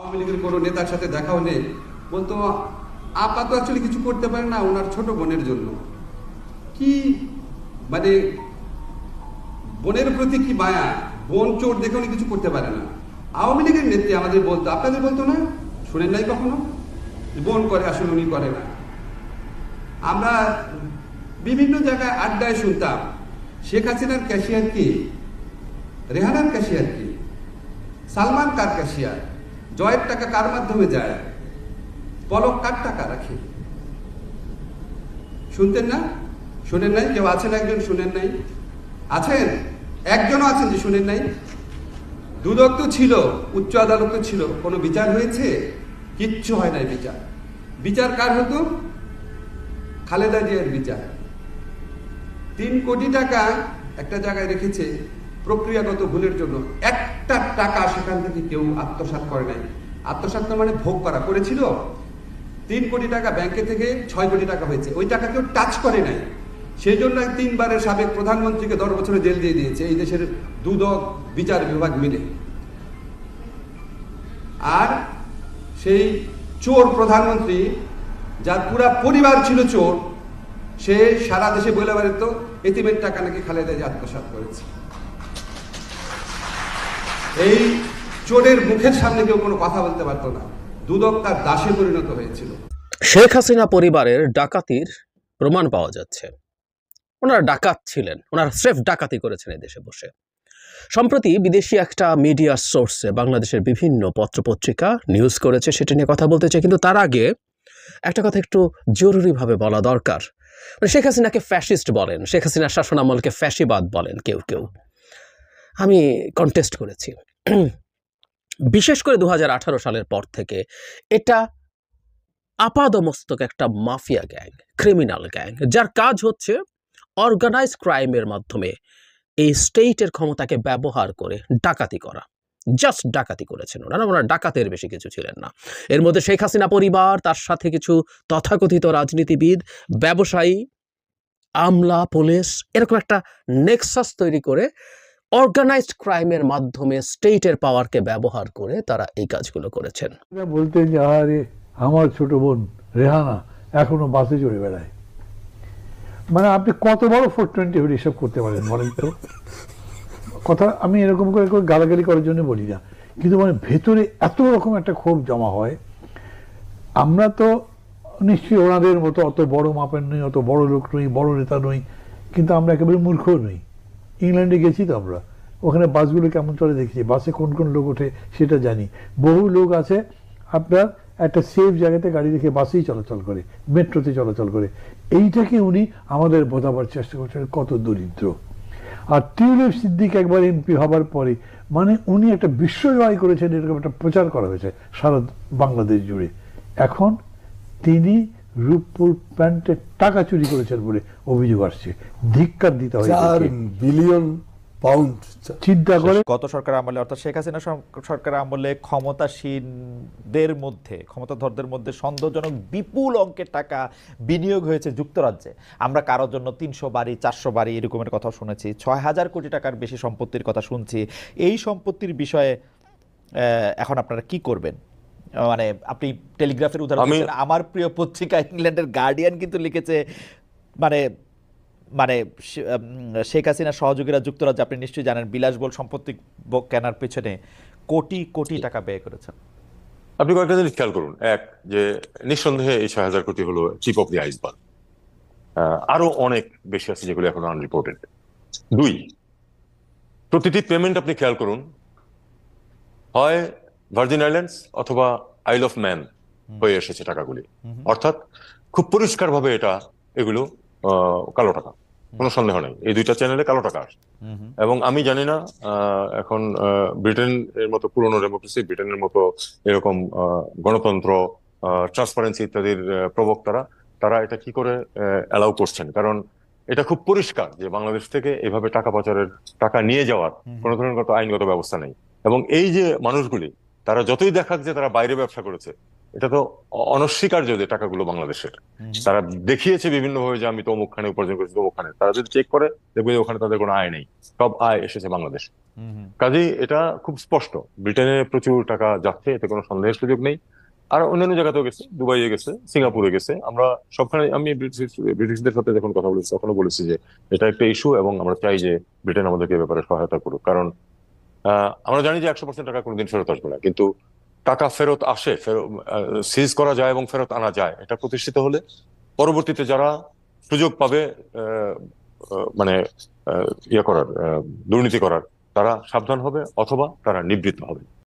আওয়ামী লীগের কোনো নেতার সাথে দেখা হলে বলতো আপা তো আসলে কিছু করতে পারে না ওনার ছোট বোনের জন্য। কি মানে বোনের প্রতি কি মায়া, বোন চোর দেখে উনি কিছু করতে পারে না। আওয়ামী লীগের নেত্রী আমাদের বলতো, আপনাদের বলতো না? শুনেন নাই কখনো? বোন করে, আসলে উনি করে না। আমরা বিভিন্ন জায়গায় আড্ডায় শুনতাম শেখ হাসিনার ক্যাশিয়ার কি, রেহানার ক্যাশিয়ার কি, সালমান কার ক্যাশিয়ার, জয়ের টাকা কার মাধ্যমে যায়, পলক কার টাকা রাখে। শুনতেন না? শুনেন নাই? কেউ আছেন একজন শুনেন নাই? আছেন? একজনও আছেন যে শুনেন নাই? দুদক তো ছিল, উচ্চ আদালত তো ছিল, কোনো বিচার হয়েছে? কিচ্ছু হয় নাই বিচার। বিচার কার হতো? খালেদা জিয়ার বিচার। 3 কোটি টাকা একটা জায়গায় রেখেছে প্রক্রিয়াগত ভুলের জন্য, একটা টাকা সেখান থেকে কেউ আত্মসাৎ করে নাই। আত্মসাৎ মানে ভোগ করা, করেছিল। 3 কোটি টাকা ব্যাংকে থেকে 6 কোটি টাকা হয়েছে, ওই টাকা কেউ টাচ করে নাই। সেই জন্য 3 বারের সাবেক প্রধানমন্ত্রীকে 10 বছরের জেল দিয়ে দিয়েছে এই দেশের দুদক বিচার বিভাগ মিলে। আর সেই চোর প্রধানমন্ত্রী, যার পুরা পরিবার ছিল চোর, সে সারা দেশে বলে বেড়াত এতিমের টাকা নাকি খালেদা জিয়া আত্মসাৎ করেছে। এই চোরের মুখের সামনে কেউ কোনো কথা বলতে পারতো না। দুদক তার দাসে পরিণত হয়েছিল। শেখ হাসিনা পরিবারের ডাকাতির প্রমাণ পাওয়া যাচ্ছে। ওনারা ডাকাত ছিলেন, ওনারা স্রেফ ডাকাতি করেছেন এই দেশে বসে। সম্প্রতি বিদেশি একটা মিডিয়া সোর্সে বাংলাদেশের বিভিন্ন পত্রপত্রিকা নিউজ করেছে, সেটা নিয়ে কথা বলতে চাই। কিন্তু তার আগে একটা কথা একটু জরুরিভাবে বলা দরকার। মানে শেখ হাসিনাকে ফ্যাসিস্ট বলেন, শেখ হাসিনার শাসন আমলকে ফ্যাসিবাদ বলেন কেউ কেউ। আমি কন্টেস্ট করেছি। বিশেষ করে 2018 সালের পর থেকে এটা আপাদমস্তক একটা মাফিয়া গ্যাং, ক্রিমিনাল গ্যাং, যার কাজ হচ্ছে অর্গানাইজ ক্রাইমের মাধ্যমে এই স্টেটের ক্ষমতাকে ব্যবহার করে ডাকাতি করা। জাস্ট ডাকাতি করেছেন ওনারা, ওনারা ডাকাতের বেশি কিছু ছিলেন না। এর মধ্যে শেখ হাসিনা পরিবার, তার সাথে কিছু তথাকথিত রাজনীতিবিদ, ব্যবসায়ী, আমলা, পুলিশ, এরকম একটা নেক্সাস তৈরি করে অর্গানাইজড ক্রাইমের মাধ্যমে স্টেটের পাওয়ারকে ব্যবহার করে তারা এই কাজগুলো করেছেন। বলতেন যে আরে আমার ছোট বোন রেহানা এখনো বাসে চড়ে বেড়ায়। মানে আপনি কত বড় 420 হলে এসব করতে পারেন বলেন তো? কথা আমি এরকম করে গালাগালি করার জন্য বলি না, কিন্তু মানে ভেতরে এত রকম একটা ক্ষোভ জমা হয়। আমরা তো নিশ্চয়ই ওনাদের মতো অত বড় মাপের নই, অত বড় লোক নই, বড় নেতা নই, কিন্তু আমরা একেবারে মূর্খ নই। ইংল্যান্ডে গেছি তো আমরা, ওখানে বাসগুলো কেমন চলে দেখেছি, বাসে কোন কোন লোক ওঠে সেটা জানি। বহু লোক আছে আপনার একটা সেফ জায়গাতে গাড়ি রেখে বাসেই চলাচল করে, মেট্রোতে চলাচল করে। এইটাকে উনি আমাদের বোঝাবার চেষ্টা করছেন কত দরিদ্র। আর টিউলিপ সিদ্দিক একবার এমপি হবার পরে মানে উনি একটা বিশ্ব জয় করেছেন, এরকম একটা প্রচার করা হয়েছে সারা বাংলাদেশ জুড়ে। এখন তিনি রূপপুর প্যান্টের টাকা চুরি করেছেন বলে অভিযোগ আসছে। ধিক্কার দিতে হয়। 4 বিলিয়ন পাউন্ড চিন্তা করে গত সরকার আমলে, অর্থাৎ শেখ হাসিনা সরকার আমলে ক্ষমতাসীনদের মধ্যে, ক্ষমতাধরদের মধ্যে সন্দেহজনক বিপুল অঙ্কের টাকা বিনিয়োগ হয়েছে যুক্তরাজ্যে। আমরা কারোর জন্য 300 বাড়ি, 400 বাড়ি এরকমের কথা শুনেছি, 6000 কোটি টাকার বেশি সম্পত্তির কথা শুনছি। এই সম্পত্তির বিষয়ে এখন আপনারা কি করবেন? মানে আপনি টেলিগ্রাফের উদাহরণ দিয়েছেন, আমার প্রিয় পত্রিকা ইংল্যান্ডের গার্ডিয়ান কিন্তু লিখেছে মানে মানে শেখ হাসিনার সহযোগীরা যুক্তরাজ্যে, আপনি নিশ্চয়ই জানেন, বিলাসবহুল সম্পত্তি কেনার পেছনে কোটি কোটি টাকা ব্যয় করেছেন। আপনি কয়েকটা জিনিস খেয়াল করুন। এক, যে নিঃসন্দেহে এই 6000 কোটি হলো টিপ অফ দি আইসবার্গ। আরো অনেক বেশি আছে যেগুলো এখন আনরিপোর্টেড। 2, প্রতিটি পেমেন্ট আপনি খেয়াল করুন, হয় ভার্জিন আইল্যান্ডস অথবা আইল অফ ম্যান হয়ে এসেছে টাকাগুলি। অর্থাৎ খুব পরিষ্কার ভাবে এগুলো কালো টাকা, কোনো সন্দেহ নেই। এই 2টা চ্যানেলে কালো টাকা আসে। এবং আমি জানি না এখন ব্রিটেন এর মতো পুরনো ডেমোক্রেসি, ব্রিটেনের মতো এরকম গণতন্ত্র, ট্রান্সপারেন্সি ইত্যাদির প্রবক্তারা, তারা এটা কি করে অ্যালাউ করছেন। কারণ এটা খুব পরিষ্কার যে বাংলাদেশ থেকে এভাবে টাকা পাচারের, টাকা নিয়ে যাওয়ার কোনো ধরনের আইনগত ব্যবস্থা নেই। এবং এই যে মানুষগুলি, তারা যতই দেখাক যে তারা বাইরে ব্যবসা করেছে, এটা তো অনস্বীকার্য যে টাকাগুলো বাংলাদেশের। তারা দেখিয়েছে বিভিন্নভাবে যে আমি তো অমুকখানে উপার্জন করেছি, অমুকখানে। তারা যদি চেক করে দেখবে যে ওখানে তাদের কোনো আয় নেই, সব আয় এসেছে বাংলাদেশ। কাজেই এটা খুব স্পষ্ট, ব্রিটেনে প্রচুর টাকা যাচ্ছে, এতে কোনো সন্দেহের সুযোগ নেই। আর অন্যান্য জায়গাতেও গেছে, দুবাইয়ে গেছে, সিঙ্গাপুরে গেছে। আমরা সবখানে, আমি ব্রিটিশদের সাথে যখন কথা বলেছি তখনও বলেছি যে এটা একটা ইস্যু এবং আমরা চাই যে ব্রিটেন আমাদেরকে এ ব্যাপারে সহায়তা করুক। কারণ আমরা জানি যে 100% টাকা কোনোদিন ফেরত আসবে না, কিন্তু টাকা ফেরত আসে, সিজ করা যায় এবং ফেরত আনা যায়। এটা প্রতিষ্ঠিত হলে পরবর্তীতে যারা সুযোগ পাবে মানে ইয়ে করার, দুর্নীতি করার, তারা সাবধান হবে অথবা তারা নিবৃত্ত হবে।